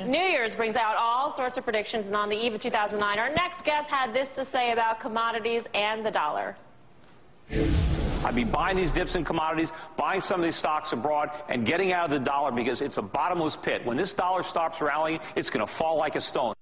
New Year's brings out all sorts of predictions, and on the eve of 2009, our next guest had this to say about commodities and the dollar. I'd be buying these dips in commodities, buying some of these stocks abroad, and getting out of the dollar because it's a bottomless pit. When this dollar stops rallying, it's going to fall like a stone.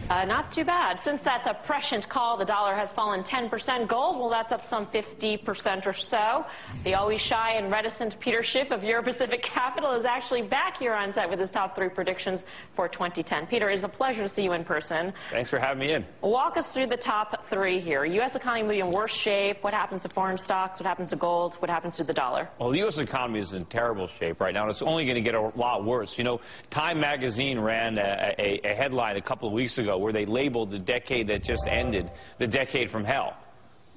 Not too bad. Since that's a prescient call, the dollar has fallen 10%. Gold, well, that's up some 50% or so. The always shy and reticent Peter Schiff of Euro Pacific Capital is actually back here on set with his top 3 predictions for 2010. Peter, it's a pleasure to see you in person. Thanks for having me in. Walk us through the top 3 here. U.S. economy will be in worse shape. What happens to foreign stocks? What happens to gold? What happens to the dollar? Well, the U.S. economy is in terrible shape right now, and it's only going to get a lot worse. You know, Time magazine ran a headline a couple of weeks ago where they labeled the decade that just ended the decade from hell.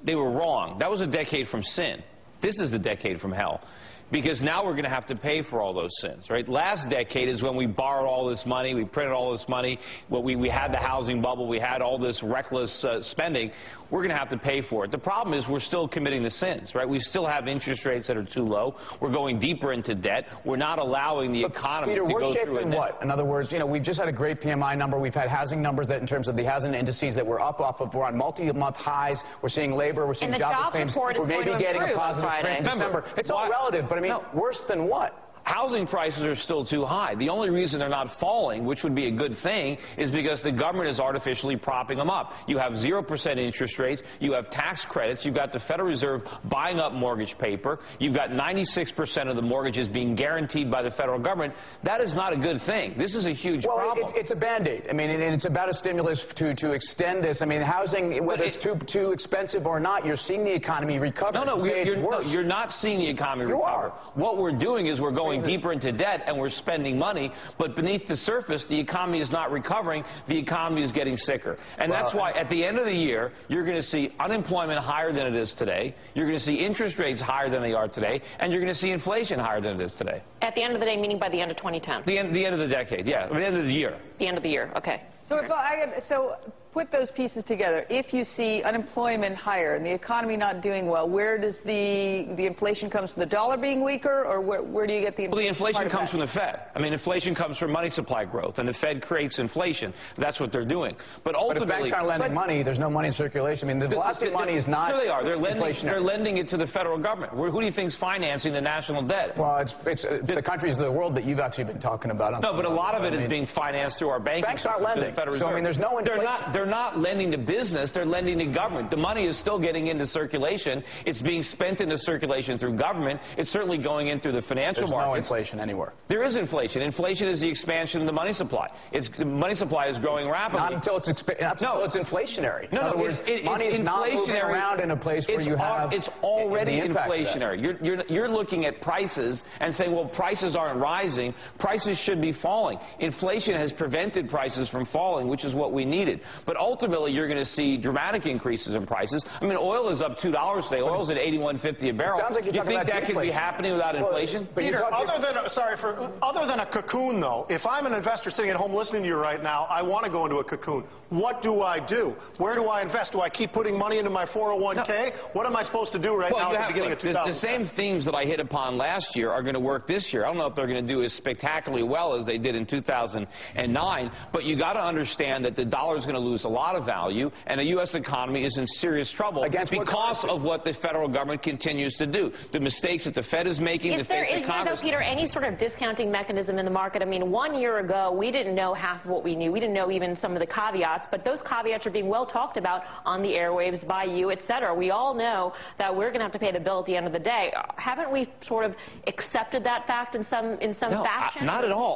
They were wrong. That was a decade from sin. This is the decade from hell. Because now we're going to have to pay for all those sins, right? Last decade is when we borrowed all this money, we printed all this money, we had the housing bubble, we had all this reckless spending. We're going to have to pay for it. The problem is we're still committing the sins, right? We still have interest rates that are too low. We're going deeper into debt. We're not allowing the economy to go through it. Peter, worse shape than what? In other words, you know, we've just had a great PMI number. We've had housing numbers that, in terms of the housing indices, that we're up off of, we're on multi-month highs. We're seeing labor, we're seeing jobless claims. We're maybe getting a positive print in December. It's all relative, but I mean, worse than what? Housing prices are still too high. The only reason they're not falling, which would be a good thing, is because the government is artificially propping them up. You have 0% interest rates. You have tax credits. You've got the Federal Reserve buying up mortgage paper. You've got 96% of the mortgages being guaranteed by the federal government. That is not a good thing. This is a huge problem. It's a Band-Aid. I mean, and it's about a stimulus to extend this. I mean, housing, whether it's too expensive or not, you're seeing the economy recover. No, you're not seeing the economy recover. What we're doing is we're going deeper into debt and we're spending money, but beneath the surface, the economy is not recovering. The economy is getting sicker. And that's why at the end of the year, you're going to see unemployment higher than it is today. You're going to see interest rates higher than they are today. And you're going to see inflation higher than it is today. At the end of the day, meaning by the end of 2010? The end of the decade, yeah. The end of the year. The end of the year, okay. So put those pieces together. If you see unemployment higher and the economy not doing well, where does the inflation comes from? The dollar being weaker, or where do you get the inflation? Well, the inflation comes from the Fed. I mean, inflation comes from money supply growth, and the Fed creates inflation. That's what they're doing. But ultimately, if banks aren't lending money, there's no money in circulation. I mean, the velocity of money is not. Sure they are. Inflationary. They're lending it to the federal government. Who do you think's financing the national debt? Well, it's the countries of the world that you've actually been talking about. No, but a lot of it is being financed through our banking Banks aren't lending. So I mean, there's no inflation. They're not lending to business. They're lending to government. The money is still getting into circulation. It's being spent into circulation through government. It's certainly going in through the financial markets. There's no inflation anywhere. There is inflation. Inflation is the expansion of the money supply. The money supply is growing rapidly. Not until it's inflationary. No, in other words, money is not moving around in a place where you have. It's already inflationary. You're looking at prices and saying, well, prices aren't rising. Prices should be falling. Inflation has prevented prices from falling, which is what we needed. But ultimately, you're going to see dramatic increases in prices. I mean, oil is up $2 today. Oil's at $81.50 a barrel. Sounds like you're talking about that could be happening without inflation? Peter, other than a cocoon, though, if I'm an investor sitting at home listening to you right now, I want to go into a cocoon. What do I do? Where do I invest? Do I keep putting money into my 401k? No. What am I supposed to do now at the beginning of 2010? The same themes that I hit upon last year are going to work this year. I don't know if they're going to do as spectacularly well as they did in 2009, but you got to understand that the dollar is going to lose a lot of value, and the U.S. economy is in serious trouble because of what the federal government continues to do. The mistakes that the Fed is making. Is there, though, Peter, any sort of discounting mechanism in the market? I mean, 1 year ago, we didn't know half of what we knew. We didn't know even some of the caveats, but those caveats are being well talked about on the airwaves by you, et cetera. We all know that we're going to have to pay the bill at the end of the day. Haven't we sort of accepted that fact in some fashion? Not at all.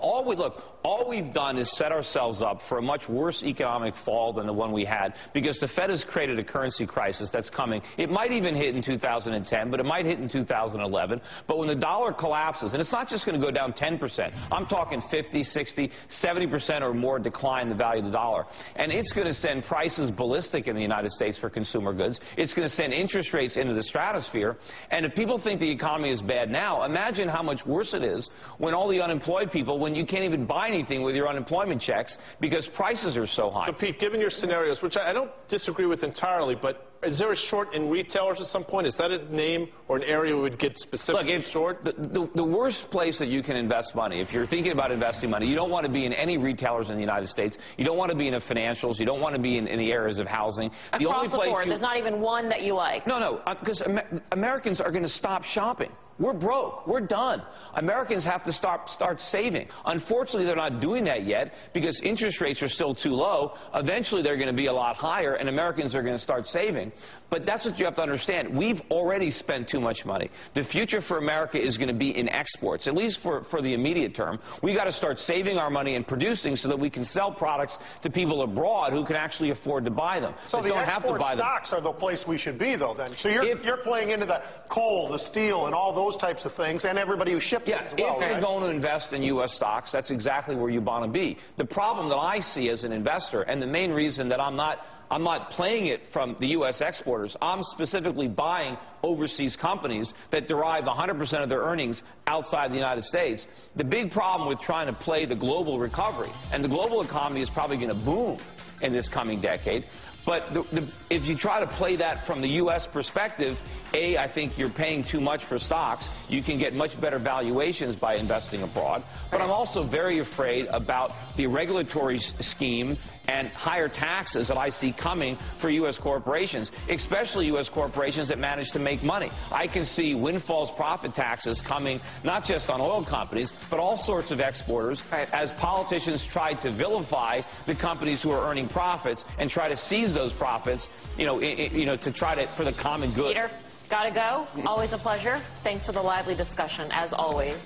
All we've done is set ourselves up for a much worse economic fall than the one we had, because the Fed has created a currency crisis that's coming. It might even hit in 2010, but it might hit in 2011. But when the dollar collapses, and it's not just going to go down 10%, I'm talking 50, 60, 70% or more decline in the value of the dollar. And it's going to send prices ballistic in the United States for consumer goods. It's going to send interest rates into the stratosphere. And if people think the economy is bad now, imagine how much worse it is when all the unemployed people, when you can't even buy anything with your unemployment checks because prices are so high. So, Pete, given your scenarios, which I don't disagree with entirely, but is there a short in retailers at some point? Is that a name or an area we would get specifically short? The worst place that you can invest money, if you're thinking about investing money, you don't want to be in any retailers in the United States. You don't want to be in the financials. You don't want to be in the areas of housing. Across the board, there's not even one that you like. No, because Americans are going to stop shopping. We're broke. We're done. Americans have to start saving. Unfortunately, they're not doing that yet because interest rates are still too low. Eventually, they're going to be a lot higher, and Americans are going to start saving. But that's what you have to understand. We've already spent too much money. The future for America is going to be in exports, at least for the immediate term. We've got to start saving our money and producing so that we can sell products to people abroad who can actually afford to buy them. So the export stocks are the place we should be, though, then. So you're playing into the coal, the steel, and all those types of things, and everybody who ships it as well, if you're going to invest in U.S. stocks, that's exactly where you want to be. The problem that I see as an investor, and the main reason that I'm not playing it from the U.S. exporters, I'm specifically buying overseas companies that derive 100% of their earnings outside the United States. The big problem with trying to play the global recovery, and the global economy is probably going to boom in this coming decade, but if you try to play that from the U.S. perspective, I think you're paying too much for stocks. You can get much better valuations by investing abroad. But I'm also very afraid about the regulatory scheme and higher taxes that I see coming for U.S. corporations, especially U.S. corporations that manage to make money. I can see windfalls profit taxes coming not just on oil companies, but all sorts of exporters as politicians try to vilify the companies who are earning profits and try to seize those profits, to try to, for the common good. Peter, gotta go. Always a pleasure. Thanks for the lively discussion, as always.